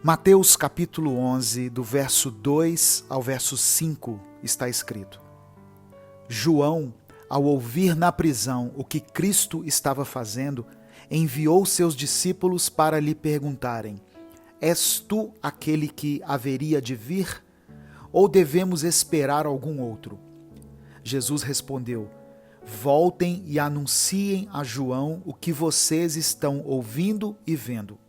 Mateus capítulo 11, do verso 2 ao verso 5, está escrito: João, ao ouvir na prisão o que Cristo estava fazendo, enviou seus discípulos para lhe perguntarem: És tu aquele que haveria de vir? Ou devemos esperar algum outro? Jesus respondeu: Voltem e anunciem a João o que vocês estão ouvindo e vendo.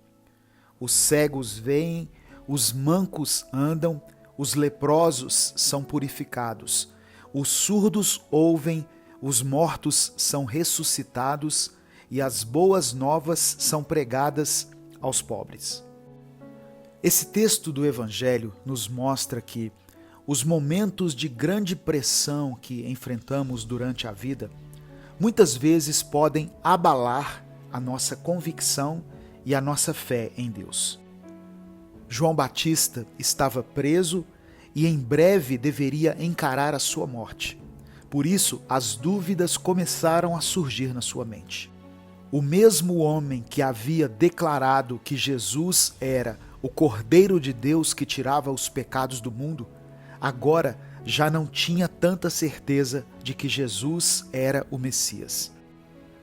Os cegos veem, os mancos andam, os leprosos são purificados, os surdos ouvem, os mortos são ressuscitados e as boas novas são pregadas aos pobres. Esse texto do Evangelho nos mostra que os momentos de grande pressão que enfrentamos durante a vida muitas vezes podem abalar a nossa convicção e a nossa fé em Deus. João Batista estava preso e em breve deveria encarar a sua morte. Por isso, as dúvidas começaram a surgir na sua mente. O mesmo homem que havia declarado que Jesus era o Cordeiro de Deus que tirava os pecados do mundo, agora já não tinha tanta certeza de que Jesus era o Messias.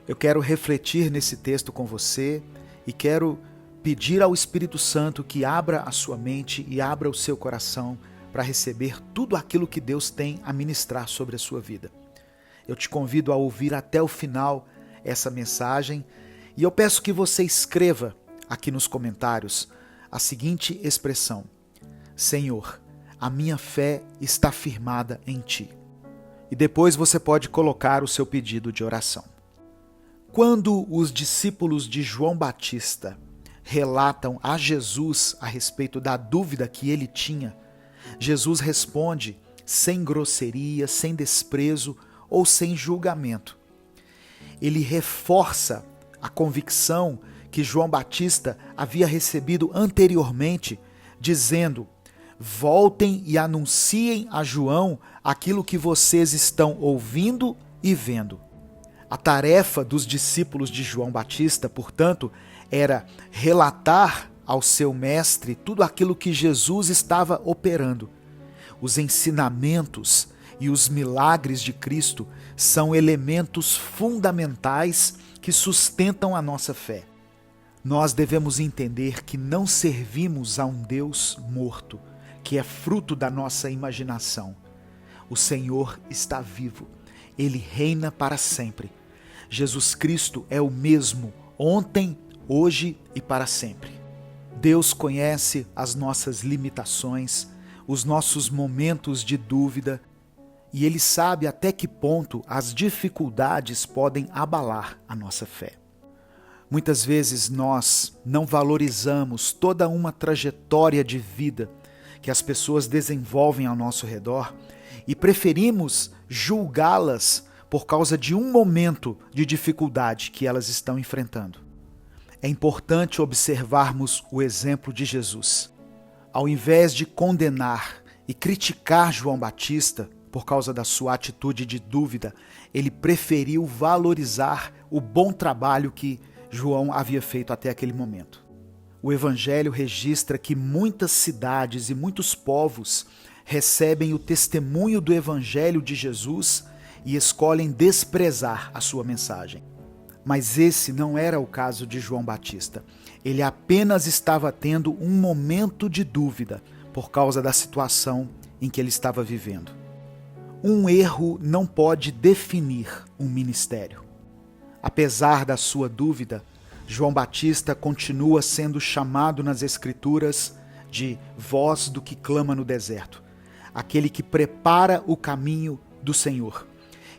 Eu quero refletir nesse texto com você e quero pedir ao Espírito Santo que abra a sua mente e abra o seu coração para receber tudo aquilo que Deus tem a ministrar sobre a sua vida. Eu te convido a ouvir até o final essa mensagem e eu peço que você escreva aqui nos comentários a seguinte expressão: Senhor, a minha fé está firmada em Ti. E depois você pode colocar o seu pedido de oração. Quando os discípulos de João Batista relatam a Jesus a respeito da dúvida que ele tinha, Jesus responde sem grosseria, sem desprezo ou sem julgamento. Ele reforça a convicção que João Batista havia recebido anteriormente, dizendo: Voltem e anunciem a João aquilo que vocês estão ouvindo e vendo. A tarefa dos discípulos de João Batista, portanto, era relatar ao seu mestre tudo aquilo que Jesus estava operando. Os ensinamentos e os milagres de Cristo são elementos fundamentais que sustentam a nossa fé. Nós devemos entender que não servimos a um Deus morto, que é fruto da nossa imaginação. O Senhor está vivo. Ele reina para sempre. Jesus Cristo é o mesmo ontem, hoje e para sempre. Deus conhece as nossas limitações, os nossos momentos de dúvida, e Ele sabe até que ponto as dificuldades podem abalar a nossa fé. Muitas vezes nós não valorizamos toda uma trajetória de vida que as pessoas desenvolvem ao nosso redor e preferimos julgá-las por causa de um momento de dificuldade que elas estão enfrentando. É importante observarmos o exemplo de Jesus. Ao invés de condenar e criticar João Batista por causa da sua atitude de dúvida, ele preferiu valorizar o bom trabalho que João havia feito até aquele momento. O Evangelho registra que muitas cidades e muitos povos recebem o testemunho do Evangelho de Jesus e escolhem desprezar a sua mensagem. Mas esse não era o caso de João Batista. Ele apenas estava tendo um momento de dúvida por causa da situação em que ele estava vivendo. Um erro não pode definir um ministério. Apesar da sua dúvida, João Batista continua sendo chamado nas Escrituras de voz do que clama no deserto, aquele que prepara o caminho do Senhor.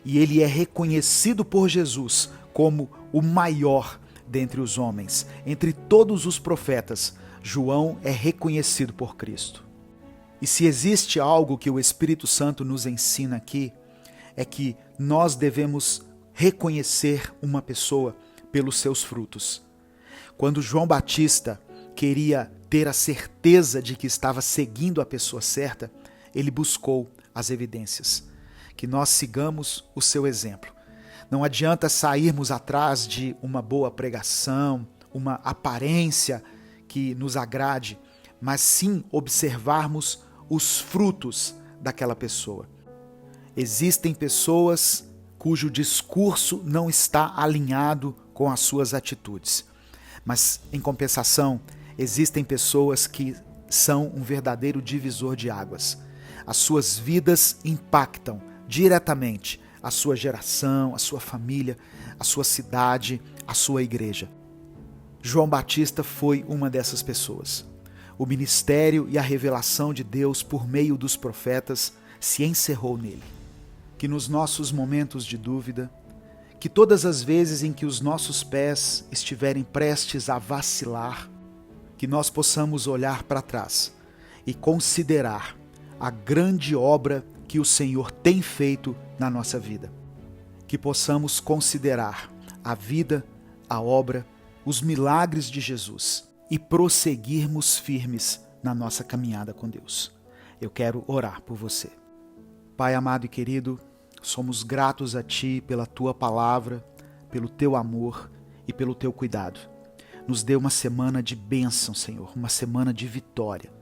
E ele é reconhecido por Jesus como o maior dentre os homens. Entre todos os profetas, João é reconhecido por Cristo. E se existe algo que o Espírito Santo nos ensina aqui, é que nós devemos reconhecer uma pessoa pelos seus frutos. Quando João Batista queria ter a certeza de que estava seguindo a pessoa certa, ele buscou as evidências. Que nós sigamos o seu exemplo. Não adianta sairmos atrás de uma boa pregação, uma aparência que nos agrade, mas sim observarmos os frutos daquela pessoa. Existem pessoas cujo discurso não está alinhado com as suas atitudes, mas, em compensação, existem pessoas que são um verdadeiro divisor de águas. As suas vidas impactam diretamente a sua geração, a sua família, a sua cidade, a sua igreja. João Batista foi uma dessas pessoas. O ministério e a revelação de Deus por meio dos profetas se encerrou nele. Que nos nossos momentos de dúvida, que todas as vezes em que os nossos pés estiverem prestes a vacilar, que nós possamos olhar para trás e considerar a grande obra que o Senhor tem feito na nossa vida. Que possamos considerar a vida, a obra, os milagres de Jesus e prosseguirmos firmes na nossa caminhada com Deus. Eu quero orar por você. Pai amado e querido, somos gratos a Ti pela Tua palavra, pelo Teu amor e pelo Teu cuidado. Nos dê uma semana de bênção, Senhor, uma semana de vitória.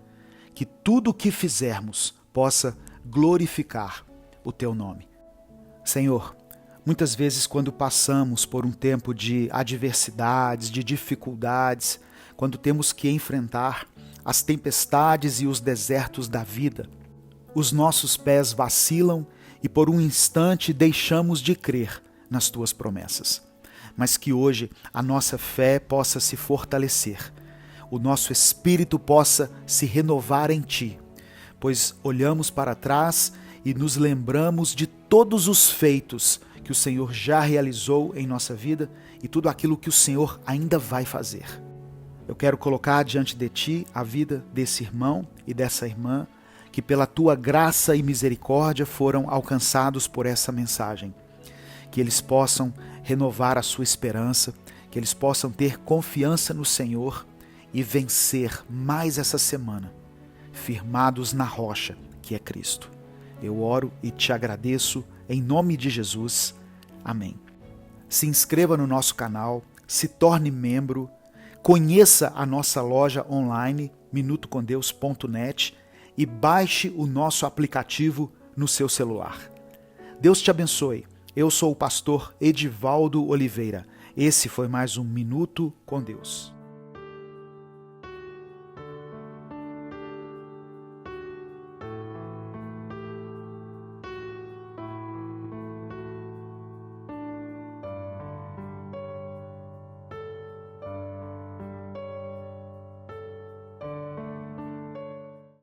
Que tudo o que fizermos possa glorificar o Teu nome. Senhor, muitas vezes quando passamos por um tempo de adversidades, de dificuldades, quando temos que enfrentar as tempestades e os desertos da vida, os nossos pés vacilam e por um instante deixamos de crer nas Tuas promessas. Mas que hoje a nossa fé possa se fortalecer, o nosso espírito possa se renovar em Ti, pois olhamos para trás e nos lembramos de todos os feitos que o Senhor já realizou em nossa vida e tudo aquilo que o Senhor ainda vai fazer. Eu quero colocar diante de Ti a vida desse irmão e dessa irmã que pela Tua graça e misericórdia foram alcançados por essa mensagem. Que eles possam renovar a sua esperança, que eles possam ter confiança no Senhor e vencer mais essa semana, firmados na rocha que é Cristo. Eu oro e te agradeço em nome de Jesus. Amém. Se inscreva no nosso canal, se torne membro, conheça a nossa loja online, minutocondeus.net, e baixe o nosso aplicativo no seu celular. Deus te abençoe. Eu sou o pastor Edivaldo Oliveira. Esse foi mais um Minuto com Deus.